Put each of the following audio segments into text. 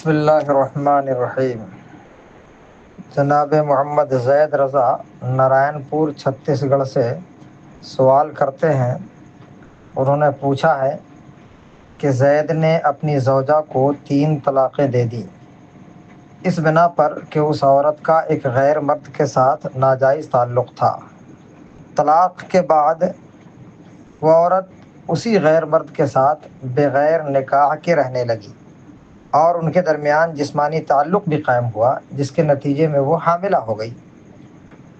بسم اللہ الرحمن الرحیم۔ جناب محمد زید رضا نارائن پور چھتیس گڑھ سے سوال کرتے ہیں۔ انہوں نے پوچھا ہے کہ زید نے اپنی زوجہ کو 3 طلاقیں دے دی اس بنا پر کہ اس عورت کا ایک غیر مرد کے ساتھ ناجائز تعلق تھا۔ طلاق کے بعد وہ عورت اسی غیر مرد کے ساتھ بغیر نکاح کے رہنے لگی اور ان کے درمیان جسمانی تعلق بھی قائم ہوا، جس کے نتیجے میں وہ حاملہ ہو گئی۔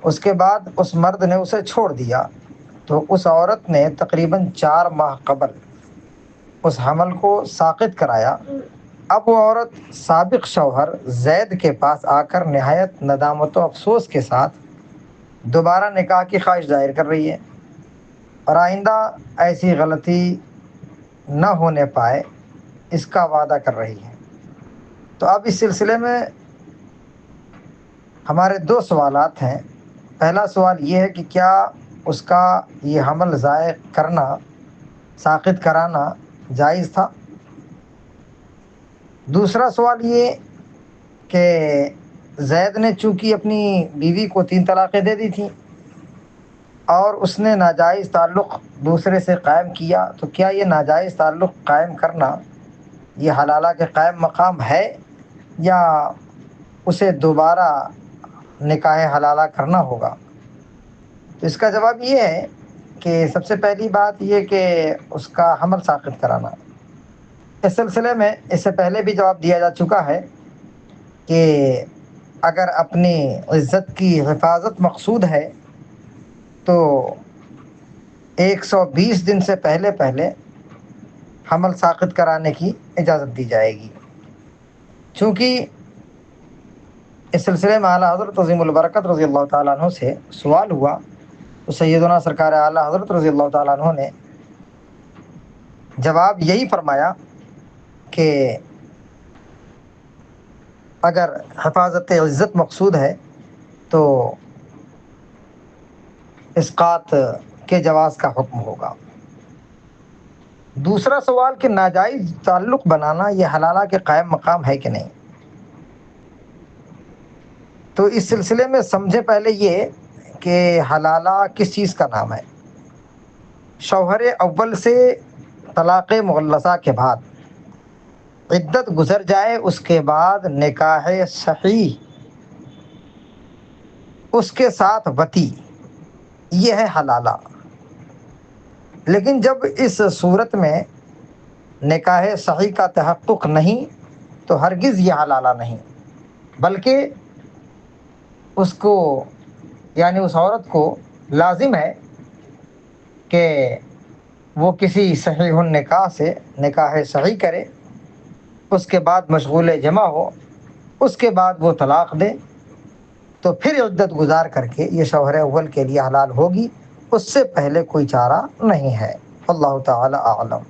اس کے بعد اس مرد نے اسے چھوڑ دیا تو اس عورت نے تقریباً 4 ماہ قبل اس حمل کو ساقط کرایا۔ اب وہ عورت سابق شوہر زید کے پاس آ کر نہایت ندامت و افسوس کے ساتھ دوبارہ نکاح کی خواہش ظاہر کر رہی ہے اور آئندہ ایسی غلطی نہ ہونے پائے اس کا وعدہ کر رہی ہے۔ تو اب اس سلسلے میں ہمارے 2 سوالات ہیں۔ پہلا سوال یہ ہے کہ کیا اس کا یہ حمل ضائع کرنا، ساقط کرانا جائز تھا؟ دوسرا سوال یہ کہ زید نے چونکہ اپنی بیوی کو 3 طلاقیں دے دی تھیں اور اس نے ناجائز تعلق دوسرے سے قائم کیا، تو کیا یہ ناجائز تعلق قائم کرنا یہ حلالہ کے قائم مقام ہے یا اسے دوبارہ نکاح حلالہ کرنا ہوگا؟ تو اس کا جواب یہ ہے کہ سب سے پہلی بات یہ کہ اس کا حمل ساقط کرانا، اس سلسلے میں اس سے پہلے بھی جواب دیا جا چکا ہے کہ اگر اپنی عزت کی حفاظت مقصود ہے تو 120 دن سے پہلے حمل ساقط کرانے کی اجازت دی جائے گی۔ چونکہ اس سلسلے میں اعلیٰ حضرت عظیم البرکت رضی اللہ تعالیٰ عنہ سے سوال ہوا تو سیدنا سرکار اعلیٰ حضرت رضی اللہ تعالیٰ عنہ نے جواب یہی فرمایا کہ اگر حفاظت عزت مقصود ہے تو اسقاط کے جواز کا حکم ہوگا۔ دوسرا سوال کہ ناجائز تعلق بنانا یہ حلالہ کے قائم مقام ہے کہ نہیں، تو اس سلسلے میں سمجھے پہلے یہ کہ حلالہ کس چیز کا نام ہے۔ شوہر اول سے طلاق مغلظہ کے بعد عدت گزر جائے، اس کے بعد نکاح صحیح اس کے ساتھ وطی، یہ ہے حلالہ۔ لیکن جب اس صورت میں نکاح صحیح کا تحقق نہیں تو ہرگز یہ حلالہ نہیں، بلکہ اس کو یعنی اس عورت کو لازم ہے کہ وہ کسی صحیح النکاح سے نکاح صحیح کرے، اس کے بعد مشغول جمع ہو، اس کے بعد وہ طلاق دے تو پھر عدت گزار کر کے یہ شوہر اول کے لیے حلال ہوگی، اس سے پہلے کوئی چارہ نہیں ہے۔ اللہ تعالی اعلم۔